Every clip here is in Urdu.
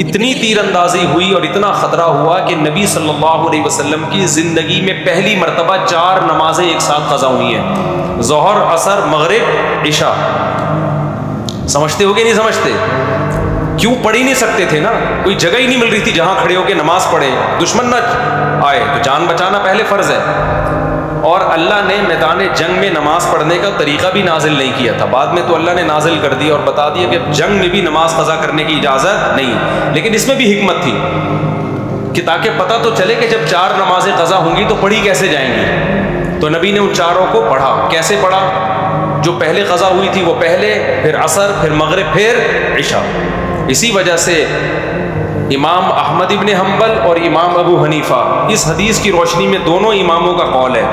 اتنی تیر اندازی ہوئی اور اتنا خطرہ ہوا کہ نبی صلی اللہ علیہ وسلم کی زندگی میں پہلی مرتبہ 4 نمازیں ایک ساتھ قضا ہوئی ہیں، ظہر، عصر، مغرب، عشاء۔ سمجھتے ہو کہ نہیں سمجھتے؟ کیوں؟ پڑھ ہی نہیں سکتے تھے نا، کوئی جگہ ہی نہیں مل رہی تھی جہاں کھڑے ہو کے نماز پڑھے، دشمن نہ آئے تو جان بچانا پہلے فرض ہے۔ اور اللہ نے میدان جنگ میں نماز پڑھنے کا طریقہ بھی نازل نہیں کیا تھا، بعد میں تو اللہ نے نازل کر دیا اور بتا دیا کہ جنگ میں بھی نماز قضا کرنے کی اجازت نہیں، لیکن اس میں بھی حکمت تھی کہ تاکہ پتہ تو چلے کہ جب 4 نمازیں قضا ہوں گی تو پڑھی کیسے جائیں گی۔ تو نبی نے ان چاروں کو پڑھا۔ کیسے پڑھا؟ جو پہلے قضا ہوئی تھی وہ پہلے، پھر عصر، پھر مغرب، پھر عشاء۔ اسی وجہ سے امام احمد ابن حنبل اور امام ابو حنیفہ اس حدیث کی روشنی میں دونوں اماموں کا قول ہے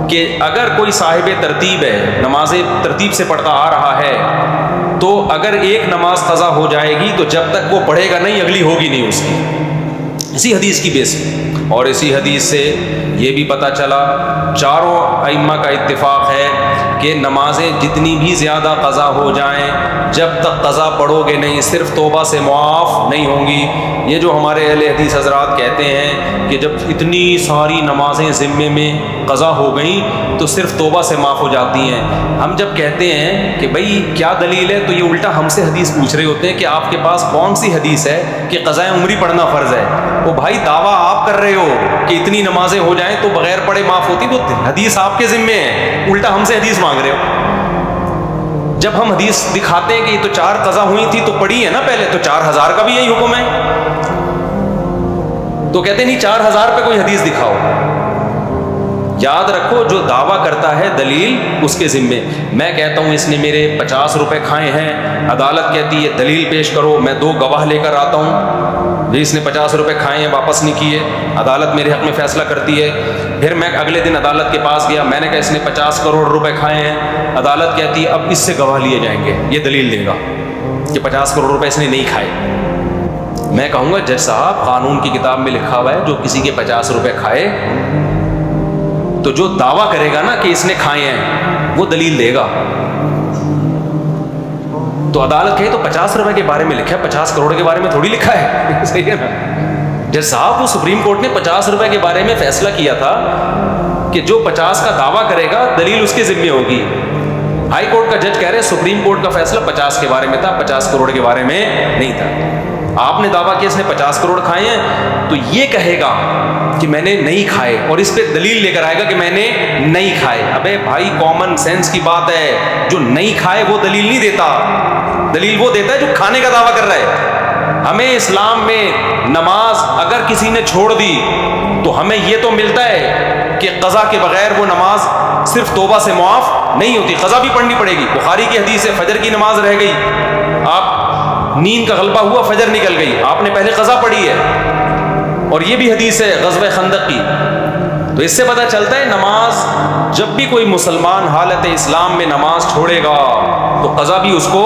کہ اگر کوئی صاحب ترتیب ہے، نمازیں ترتیب سے پڑھتا آ رہا ہے، تو اگر ایک نماز قضا ہو جائے گی تو جب تک وہ پڑھے گا نہیں اگلی ہوگی نہیں اس کی، اسی حدیث کی بیس میں۔ اور اسی حدیث سے یہ بھی پتہ چلا، چاروں ائمہ کا اتفاق ہے کہ نمازیں جتنی بھی زیادہ قضا ہو جائیں، جب تک قضا پڑھو گے نہیں صرف توبہ سے معاف نہیں ہوں گی۔ یہ جو ہمارے اہل حدیث حضرات کہتے ہیں کہ جب اتنی ساری نمازیں ذمے میں قضا ہو گئیں تو صرف توبہ سے معاف ہو جاتی ہیں، ہم جب کہتے ہیں کہ بھئی کیا دلیل ہے، تو یہ الٹا ہم سے حدیث پوچھ رہے ہوتے ہیں کہ آپ کے پاس کون سی حدیث ہے کہ قضائے عمری پڑھنا فرض ہے۔ وہ بھائی دعویٰ آپ کر رہے ہو کہ اتنی نمازیں ہو جائیں تو بغیر پڑھے معاف ہوتی، تو حدیث آپ کے ذمے ہے، الٹا ہم سے حدیث مانگ رہے ہو۔ جب ہم حدیث دکھاتے ہیں کہ یہ تو 4 قضا ہوئی تھی تو پڑھی ہے نا پہلے، تو 4000 کا بھی یہی حکم ہے، تو کہتے نہیں 4000 پہ کوئی حدیث دکھاؤ۔ یاد رکھو جو دعویٰ کرتا ہے دلیل اس کے ذمے۔ میں کہتا ہوں اس نے میرے 50 روپے کھائے ہیں، عدالت کہتی ہے دلیل پیش کرو، میں 2 گواہ لے کر آتا ہوں، جی اس نے 50 روپے کھائے ہیں واپس نہیں کیے، عدالت میرے حق میں فیصلہ کرتی ہے۔ پھر میں اگلے دن عدالت کے پاس گیا، میں نے کہا اس نے 50 کروڑ روپے کھائے ہیں، عدالت کہتی ہے اب اس سے گواہ لیے جائیں گے، یہ دلیل دے گا کہ 50 کروڑ روپے اس نے نہیں کھائے۔ میں کہوں گا جج صاحب قانون کی کتاب میں لکھا ہوا ہے جو کسی کے 50 روپے کھائے تو جو دعویٰ کرے گا نا کہ اس نے کھائے ہیں وہ دلیل دے گا۔ تو عدالت کہے تو 50 روپے کے بارے میں لکھا ہے، 50 کروڑ کے بارے میں تھوڑی لکھا ہے، صحیح ہے نا؟ جج صاحب وہ سپریم کورٹ نے 50 روپے کے بارے میں فیصلہ کیا تھا کہ جو 50 کا دعویٰ کرے گا دلیل اس کے ذمے ہوگی۔ ہائی کورٹ کا جج کہہ رہے سپریم کورٹ کا فیصلہ 50 کے بارے میں تھا، 50 کروڑ کے بارے میں نہیں تھا۔ آپ نے دعویٰ کیا اس نے 50 کروڑ کھائے ہیں تو یہ کہے گا کہ میں نے نہیں کھائے اور اس پہ دلیل لے کر آئے گا کہ میں نے نہیں کھائے۔ ابے بھائی کامن سینس کی بات ہے، جو نہیں کھائے وہ دلیل نہیں دیتا، دلیل وہ دیتا ہے جو کھانے کا دعویٰ کر رہا ہے۔ ہمیں اسلام میں نماز اگر کسی نے چھوڑ دی تو ہمیں یہ تو ملتا ہے کہ قضا کے بغیر وہ نماز صرف توبہ سے معاف نہیں ہوتی، قضا بھی پڑھنی پڑے گی۔ بخاری کی حدیث ہے فجر کی نماز رہ گئی، آپ نیند کا غلبہ ہوا، فجر نکل گئی، آپ نے پہلے قضا پڑھی ہے، اور یہ بھی حدیث ہے غزوہ خندق کی۔ تو اس سے پتہ چلتا ہے نماز جب بھی کوئی مسلمان حالت اسلام میں نماز چھوڑے گا تو قضا بھی اس کو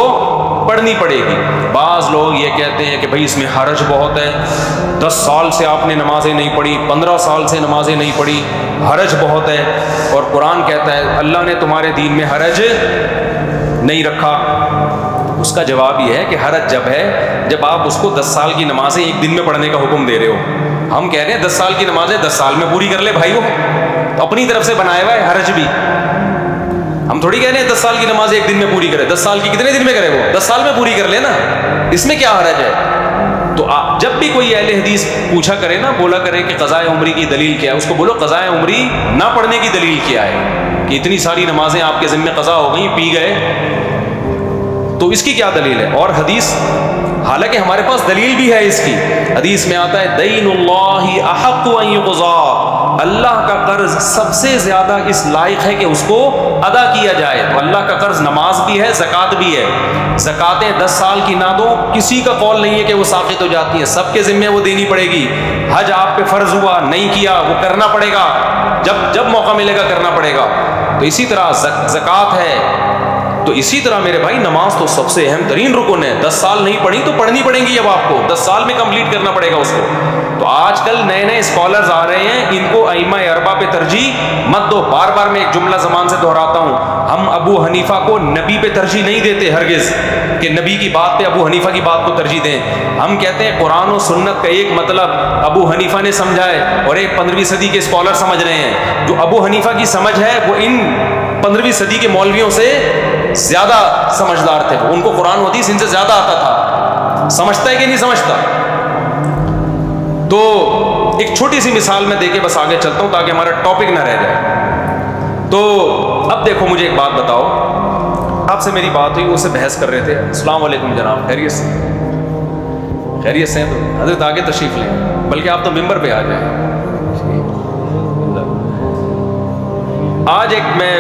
پڑھنی پڑے گی۔ بعض لوگ یہ کہتے ہیں کہ بھئی اس میں حرج بہت ہے، 10 سال سے آپ نے نمازیں نہیں پڑھی، 15 سال سے نمازیں نہیں پڑھی، حرج بہت ہے، اور قرآن کہتا ہے اللہ نے تمہارے دین میں حرج نہیں رکھا۔ اس کا جواب یہ ہے کہ حرج جب ہے جب آپ اس کو 10 سال کی نمازیں ایک دن میں پڑھنے کا حکم دے رہے ہو۔ ہم کہہ رہے ہیں 10 سال کی نمازیں 10 سال میں پوری کر لے بھائی، وہ تو اپنی طرف سے بنایا ہوا ہے حرج بھی۔ ہم تھوڑی کہہ رہے ہیں 10 سال کی نماز ایک دن میں پوری کرے، 10 سال کی کتنے دن میں کرے، وہ 10 سال میں پوری کر لے نا، اس میں کیا حرج ہے؟ تو جب بھی کوئی اہل حدیث پوچھا کرے نا، بولا کرے کہ قضائے عمری کی دلیل کیا ہے، اس کو بولو قضائے عمری نہ پڑھنے کی دلیل کیا ہے کہ اتنی ساری نمازیں آپ کے ذمہ قضا ہو گئیں، پی گئے، تو اس کی کیا دلیل ہے؟ اور حدیث حالانکہ ہمارے پاس دلیل بھی ہے اس کی، حدیث میں آتا ہے دین اللہ احق ان یقضى، اللہ کا قرض سب سے زیادہ اس لائق ہے کہ اس کو ادا کیا جائے۔ تو اللہ کا قرض نماز بھی ہے، زکوٰۃ بھی ہے۔ زکوٰتیں 10 سال کی نہ دو، کسی کا قول نہیں ہے کہ وہ ساقط ہو جاتی ہیں، سب کے ذمہ وہ دینی پڑے گی۔ حج آپ پہ فرض ہوا، نہیں کیا، وہ کرنا پڑے گا، جب موقع ملے گا کرنا پڑے گا۔ تو اسی طرح زکوٰۃ ہے، تو اسی طرح میرے بھائی نماز تو سب سے اہم ترین رکن ہے۔ 10 سال نہیں پڑھی تو پڑھنی پڑیں گی، اب آپ کو 10 سال میں کمپلیٹ کرنا پڑے گا اس کو۔ تو آج کل نئے نئے اسکالرز آ رہے ہیں، ان کو ائمہ اربعہ پہ ترجیح مت دو. بار بار میں ایک جملہ زبان سے دہراتا ہوں، ہم ابو حنیفہ کو نبی پہ ترجیح نہیں دیتے ہرگز کہ نبی کی بات پہ ابو حنیفہ کی بات کو ترجیح دیں. ہم کہتے ہیں قرآن و سنت کا ایک مطلب ابو حنیفہ نے سمجھا ہے اور ایک 15ویں صدی کے اسکالر سمجھ رہے ہیں. جو ابو حنیفہ کی سمجھ ہے وہ ان 15ویں صدی کے مولویوں سے زیادہ سمجھدار تھے. ان کو قرآن و حدیث ان سے زیادہ آتا تھا. سمجھتا ہے کہ نہیں سمجھتا؟ تو ایک چھوٹی سی مثال میں دے کے بس آگے چلتا ہوں تاکہ ہمارا ٹاپک نہ رہ جائے. تو اب دیکھو مجھے ایک بات بتاؤ، آپ سے میری بات ہوئی، اس سے بحث کر رہے تھے. السلام علیکم جناب، خیریت سے؟ خیریت سے ہیں؟ تو حضرت آگے تشریف لیں، بلکہ آپ تو ممبر پہ آ جائیں. آج ایک میں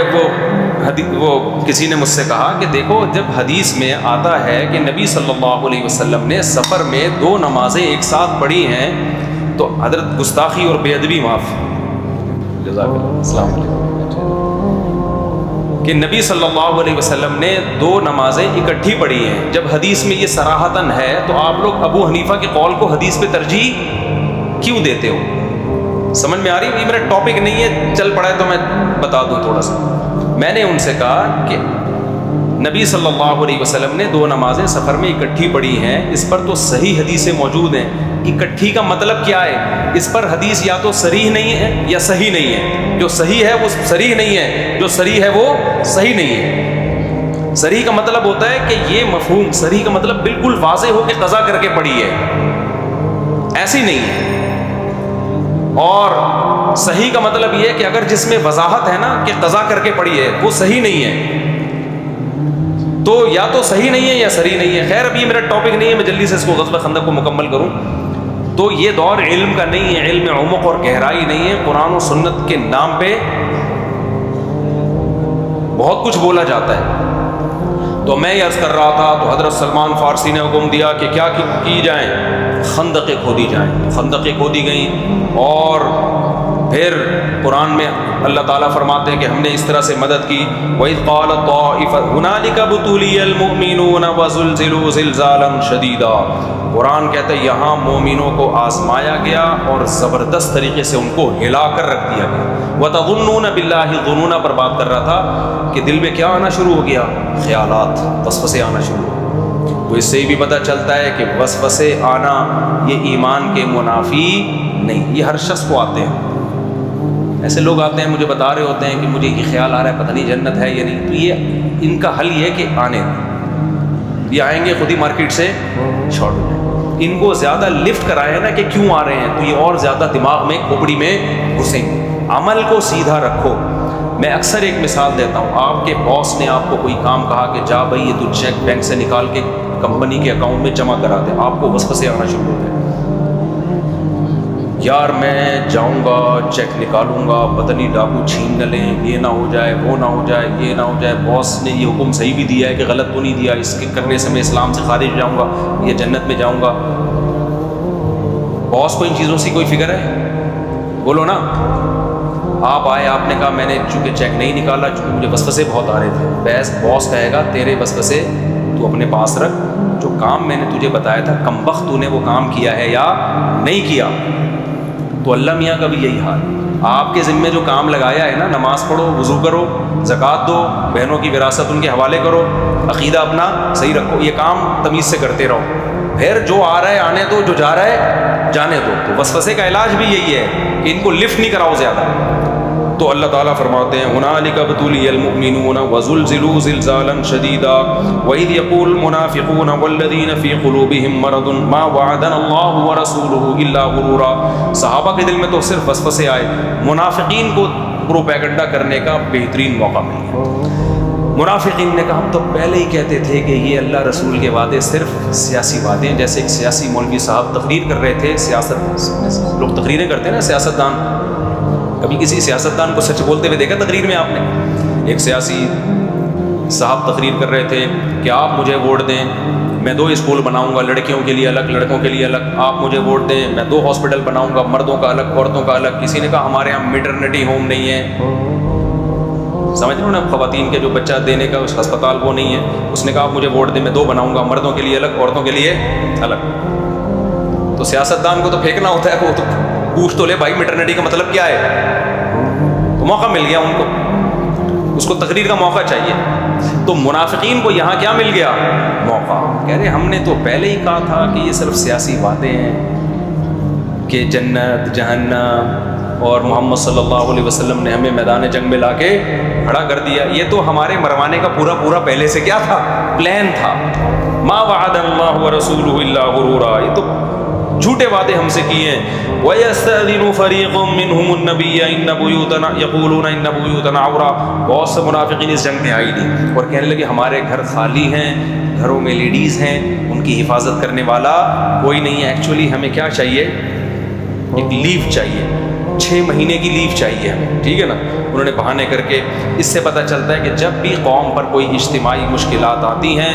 وہ کسی نے مجھ سے کہا کہ دیکھو جب حدیث میں آتا ہے کہ نبی صلی اللہ علیہ وسلم نے سفر میں 2 نمازیں ایک ساتھ پڑھی ہیں تو حضرت گستاخی اور بے ادبی معاف. جزاک اللہ. السلام علیکم. کہ نبی صلی اللہ علیہ وسلم نے 2 نمازیں اکٹھی پڑھی ہیں. جب حدیث میں یہ صراحتاً ہے تو آپ لوگ ابو حنیفہ کے قول کو حدیث پہ ترجیح کیوں دیتے ہو؟ سمجھ میں آ رہی ہے؟ یہ میرا ٹاپک نہیں ہے، چل پڑا ہے تو میں بتا دوں تھوڑا سا. میں نے ان سے کہا کہ نبی صلی اللہ علیہ وسلم نے 2 نمازیں سفر میں اکٹھی پڑھی ہیں، اس پر تو صحیح حدیثیں موجود ہیں. اکٹھی کا مطلب کیا ہے؟ اس پر حدیث یا تو صریح نہیں ہے یا صحیح نہیں ہے. جو صحیح ہے وہ صریح نہیں ہے، جو صریح ہے وہ صحیح نہیں ہے. صریح کا مطلب ہوتا ہے کہ یہ مفہوم، صریح کا مطلب بالکل واضح ہو کہ قضا کر کے پڑھی ہے، ایسی نہیں ہے. اور صحیح کا مطلب یہ ہے کہ اگر جس میں وضاحت ہے نا کہ قضا کر کے پڑھی ہے وہ صحیح نہیں ہے، تو یا تو صحیح نہیں ہے یا صریح نہیں ہے. خیر اب یہ میرا ٹاپک نہیں ہے، میں جلدی سے اس کو غزوہ خندق کو مکمل کروں. تو یہ دور علم کا نہیں ہے، علم عمق اور گہرائی نہیں ہے. قرآن و سنت کے نام پہ بہت کچھ بولا جاتا ہے. تو میں یہ عرض کر رہا تھا تو حضرت سلمان فارسی نے حکم دیا کہ کیا کی جائیں؟ خندقیں کھودی جائیں. خندقیں کھودی گئیں اور پھر قرآن میں اللہ تعالیٰ فرماتے ہیں کہ ہم نے اس طرح سے مدد کی. وَإِذْ قَالَ طَائِفَةٌ هُنَالِكَ ابْتُلِيَ الْمُؤْمِنُونَ وَزُلْزِلُوا زِلْزَالًا شَدِيدًا. قرآن کہتا ہے یہاں مومنوں کو آزمایا گیا اور زبردست طریقے سے ان کو ہلا کر رکھ دیا گیا. وَتَظُنُّونَ بِاللَّهِ الظُّنُونَ پر بات کر رہا تھا کہ دل میں کیا آنا شروع ہو گیا؟ خیالات، وسوسے آنا شروع ہو. تو اس سے بھی پتہ چلتا ہے کہ وسوسے آنا یہ ایمان کے منافی نہیں. یہ ہر شخص کو آتے ہیں. ایسے لوگ آتے ہیں مجھے بتا رہے ہوتے ہیں کہ مجھے یہ خیال آ رہا ہے پتہ نہیں جنت ہے یا نہیں. تو یہ ان کا حل یہ ہے کہ آنے دیں. یہ آئیں گے خود ہی مارکیٹ سے شارٹ ہو جائیں. ان کو زیادہ لفٹ کرائے نا کہ کیوں آ رہے ہیں تو یہ اور زیادہ دماغ میں کھوپڑی میں گھسیں گے. عمل کو سیدھا رکھو. میں اکثر ایک مثال دیتا ہوں. آپ کے باس نے آپ کو کوئی کام کہا کہ جا بھائی یہ تو چیک بینک سے نکال کے کمپنی کے اکاؤنٹ میں جمع کرا دے. آپ کو وسوسے آنا شروع ہو گئے، یار میں جاؤں گا چیک نکالوں گا، پتہ نہیں ڈاکو چھین نہ لیں، یہ نہ ہو جائے، وہ نہ ہو جائے، یہ نہ ہو جائے. باس نے یہ حکم صحیح بھی دیا ہے کہ غلط تو نہیں دیا، اس کے کرنے سے میں اسلام سے خارج ہو جاؤں گا یا جنت میں جاؤں گا. باس کو ان چیزوں سے کوئی فکر ہے؟ بولو نا. آپ آئے، آپ نے کہا میں نے چونکہ چیک نہیں نکالا چونکہ مجھے وسوسے بہت آ رہے تھے. بس باس کہے گا تیرے وسوسے تو اپنے پاس رکھ، جو کام میں نے تجھے بتایا تھا کمبخت تو نے وہ کام کیا ہے یا نہیں کیا. تو اللہ میاں کا بھی یہی حال. آپ کے ذمے جو کام لگایا ہے نا، نماز پڑھو، وضو کرو، زکوٰۃ دو، بہنوں کی وراثت ان کے حوالے کرو، عقیدہ اپنا صحیح رکھو، یہ کام تمیز سے کرتے رہو. پھر جو آ رہا ہے آنے دو، جو جا رہا ہے جانے دو. تو وسوسے کا علاج بھی یہی ہے کہ ان کو لفٹ نہیں کراؤ زیادہ. تو اللہ تعالیٰ فرماتے ہیں هُنَالِكَ ابْتُلِيَ الْمُؤْمِنُونَ وَزُلْزِلُوا زِلْزَالًا شَدِيدًا وَإِذْ يَقُولُ الْمُنَافِقُونَ وَالَّذِينَ فِي قُلُوبِهِم مَّرَضٌ مَّا وَعَدَنَا اللَّهُ وَرَسُولُهُ إِلَّا غُرُورًا. صحابہ کے دل میں تو صرف وسوسے آئے. منافقین کو پروپیگنڈا کرنے کا بہترین موقع مل گیا. منافقین نے کہا ہم تو پہلے ہی کہتے تھے کہ یہ اللہ رسول کے وعدے صرف سیاسی وعدے ہیں. جیسے ایک سیاسی مولوی صاحب تقریر کر رہے تھے، سیاست لوگ تقریریں کرتے ہیں نا، سیاستدان. کبھی کسی سیاستدان کو سچ بولتے ہوئے دیکھا تقریر میں آپ نے؟ ایک سیاسی صاحب تقریر کر رہے تھے کہ آپ مجھے ووٹ دیں، میں 2 اسکول بناؤں گا، لڑکیوں کے لیے الگ، لڑکوں کے لیے الگ. آپ مجھے ووٹ دیں، میں 2 ہاسپٹل بناؤں گا، مردوں کا الگ، عورتوں کا الگ. کسی نے کہا ہمارے یہاں میٹرنٹی ہوم نہیں ہے، سمجھ رہے ہو نا، خواتین کے جو بچہ دینے کا اس ہسپتال وہ نہیں ہے. اس نے کہا آپ مجھے ووٹ دیں، میں 2 بناؤں گا، مردوں کے لیے الگ، عورتوں کے لیے الگ. تو سیاستدان کو تو پھینکنا ہوتا ہے، وہ تو پوچھ تو لے بھائی میٹرنٹی کا مطلب کیا ہے، تو موقع مل گیا ان کو، اس کو تقریر کا موقع چاہیے. تو منافقین کو یہاں کیا مل گیا؟ موقع. کہہ رہے ہم نے تو پہلے ہی کہا تھا کہ یہ صرف سیاسی باتیں ہیں، کہ جنت جہنم، اور محمد صلی اللہ علیہ وسلم نے ہمیں میدان جنگ میں لا کے کھڑا کر دیا. یہ تو ہمارے مروانے کا پورا پہلے سے کیا تھا؟ پلان تھا. ما وعد اللہ ورسولہ الا غرورا، یہ تو جھوٹے وعدے ہم سے کیے ہیں. وَيَسْتَأْذِنُ فَرِيقٌ مِّنْهُمُ النَّبِيَّ إِنَّ بُيُوتَنَا يَقُولُونَ إِنَّ بُيُوتَنَا عَوْرَةٌ. بہت سے منافقین اس جنگ میں آئی نہیں اور کہنے لگے ہمارے گھر خالی ہیں، گھروں میں لیڈیز ہیں، ان کی حفاظت کرنے والا کوئی نہیں ہے. ایکچولی ہمیں کیا چاہیے؟ ایک لیو چاہیے، 6 مہینے کی لیو چاہیے ہمیں، ٹھیک ہے نا. انہوں نے بہانے کر کے، اس سے پتہ چلتا ہے کہ جب بھی قوم پر کوئی اجتماعی مشکلات آتی ہیں،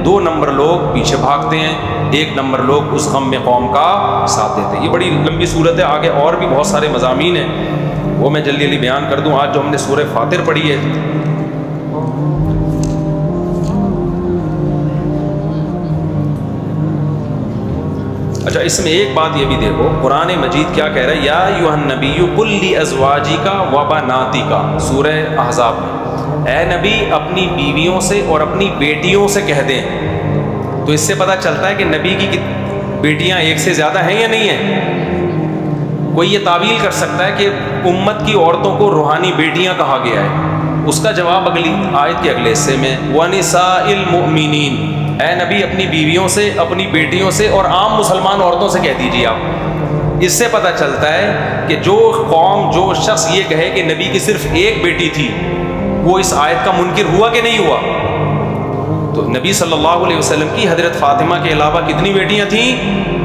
2 نمبر لوگ پیچھے بھاگتے ہیں، 1 نمبر لوگ اس غم میں قوم کا ساتھ دیتے ہیں. یہ بڑی لمبی صورت ہے، آگے اور بھی بہت سارے مضامین ہیں، وہ میں جلدی بیان کر دوں. آج جو ہم نے سورہ فاطر پڑھی ہے، اچھا اس میں ایک بات یہ بھی دیکھو، قرآن مجید کیا کہہ رہا ہے؟ یا ایھا النبی قل لازواجک وبناتک، سورہ احزاب میں، اے نبی اپنی بیویوں سے اور اپنی بیٹیوں سے کہہ دیں. تو اس سے پتہ چلتا ہے کہ نبی کی بیٹیاں ایک سے زیادہ ہیں یا نہیں ہیں. کوئی یہ تعویل کر سکتا ہے کہ امت کی عورتوں کو روحانی بیٹیاں کہا گیا ہے؟ اس کا جواب اگلی آیت کے اگلے حصے میں، وَنِسَاءِ الْمُؤْمِنِينَ، اے نبی اپنی بیویوں سے، اپنی بیٹیوں سے اور عام مسلمان عورتوں سے کہہ دیجیے آپ. اس سے پتہ چلتا ہے کہ جو قوم، جو شخص یہ کہے کہ نبی کی صرف ایک بیٹی تھی، وہ اس آیت کا منکر ہوا کہ نہیں ہوا؟ تو نبی صلی اللہ علیہ وسلم کی حضرت فاطمہ کے علاوہ کتنی بیٹیاں تھیں؟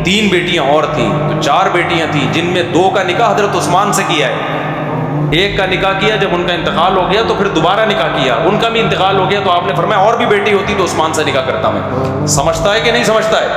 3 بیٹیاں اور تھیں، تو 4 بیٹیاں تھیں، جن میں 2 کا نکاح حضرت عثمان سے کیا ہے، 1 کا نکاح کیا جب ان کا انتقال ہو گیا، تو پھر دوبارہ نکاح کیا، ان کا بھی انتقال ہو گیا، تو آپ نے فرمایا اور بھی بیٹی ہوتی تو عثمان سے نکاح کرتا میں. سمجھتا ہے کہ نہیں سمجھتا ہے؟